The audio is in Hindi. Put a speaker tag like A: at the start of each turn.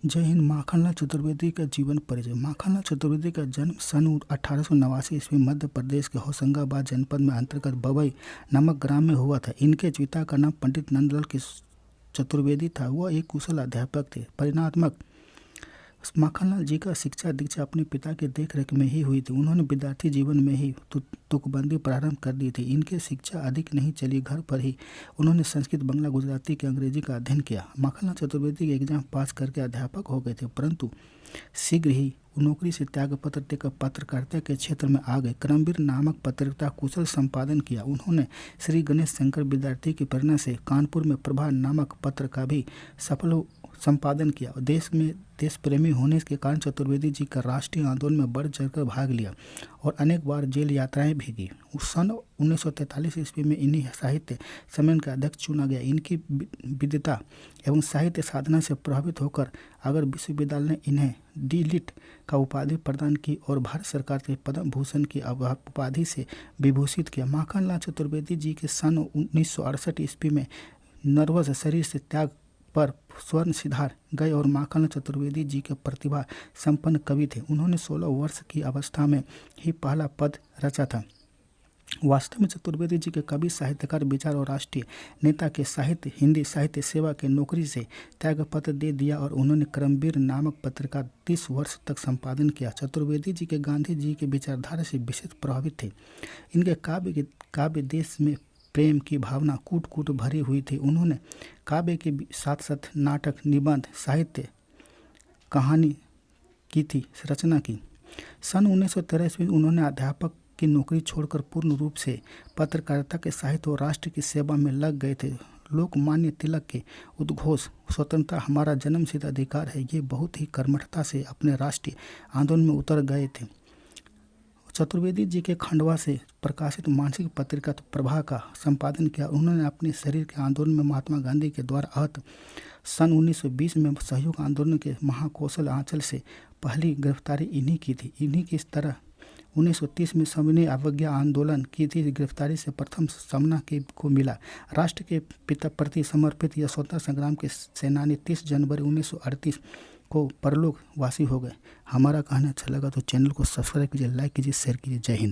A: जय हिंद। माखनलाल चतुर्वेदी का जीवन परिचय। माखनलाल चतुर्वेदी का जन्म सन 1889 ईस्वी मध्य प्रदेश के होशंगाबाद जनपद में अंतर्गत बबई नामक ग्राम में हुआ था। इनके पिता का नाम पंडित नंदलाल चतुर्वेदी था। वह एक कुशल अध्यापक थे। परिणात्मक माखनलाल जी का शिक्षा दीक्षा अपने पिता के देखरेख में ही हुई थी। उन्होंने विद्यार्थी जीवन में ही तुकबंदी प्रारंभ कर दी थी। इनकी शिक्षा अधिक नहीं चली। घर पर ही उन्होंने संस्कृत, बंगला, गुजराती के अंग्रेजी का अध्ययन किया। माखनलाल चतुर्वेदी के एग्जाम पास करके अध्यापक हो गए थे, परंतु शीघ्र ही नौकरी से त्यागपत्र देकर पत्रकारिता के क्षेत्र में आ गए। क्रमवीर नामक पत्रिका कुशल संपादन किया। उन्होंने श्री गणेश शंकर विद्यार्थी की प्रेरणा से कानपुर में प्रभा नामक पत्र का भी सफल संपादन किया। देश प्रेमी होने के कारण चतुर्वेदी जी का राष्ट्रीय आंदोलन में बढ़ चढ़कर भाग लिया और अनेक बार जेल यात्राएं भी की। सन 1943 ईस्वी में इन्हीं साहित्य सम्मेलन का अध्यक्ष चुना गया। इनकी विद्वता एवं साहित्य साधना से प्रभावित होकर अगर विश्वविद्यालय ने इन्हें डी.लिट का उपाधि प्रदान की और भारत सरकार के पद्म भूषण की उपाधि से विभूषित किया। माखनलाल चतुर्वेदी जी के सन 1968 ईस्वी में नर्वस शरीर से त्याग पर स्वर्ण सिधार गए और माखनलाल चतुर्वेदी जी के प्रतिभा संपन्न कवि थे। उन्होंने 16 वर्ष की अवस्था में ही पहला पद रचा था। वास्तव में चतुर्वेदी जी के कवि, साहित्यकार, विचार और राष्ट्रीय नेता के साहित्य हिंदी साहित्य सेवा के नौकरी से त्यागपत्र दे दिया और उन्होंने क्रमवीर नामक पत्रिका 30 वर्ष तक संपादन किया। चतुर्वेदी जी के गांधी जी के विचारधारा से विशेष प्रभावित थे। इनके काव्य देश में प्रेम की भावना कूट कूट भरी हुई थी। उन्होंने काव्य के साथ साथ नाटक, निबंध, साहित्य, कहानी की थी रचना की। सन 1913 ईस्वी में उन्होंने अध्यापक की नौकरी छोड़कर पूर्ण रूप से पत्रकारिता के साहित्य और राष्ट्र की सेवा में लग गए थे। लोकमान्य तिलक के उद्घोष स्वतंत्रता हमारा जन्मसिद्ध अधिकार है, ये बहुत ही कर्मठता से अपने राष्ट्रीय आंदोलन में उतर गए थे। चतुर्वेदी जी के खंडवा से प्रकाशित मासिक पत्रिका प्रभा का संपादन किया। उन्होंने अपने शरीर के आंदोलन में महात्मा गांधी के द्वारा आहत सन 1920 में सहयोग आंदोलन के महाकौशल आंचल से पहली गिरफ्तारी इन्हीं की थी। इन्हीं की तरह 1930 में सविनय अवज्ञा आंदोलन की थी। गिरफ्तारी से प्रथम सामना को मिला। राष्ट्र के पिता प्रति समर्पित यह स्वतंत्रता संग्राम के सेनानी 30 जनवरी 1938 को परलोक वासी हो गए। हमारा कहना अच्छा लगा तो चैनल को सब्सक्राइब कीजिए, लाइक कीजिए, शेयर कीजिए। जय हिंद।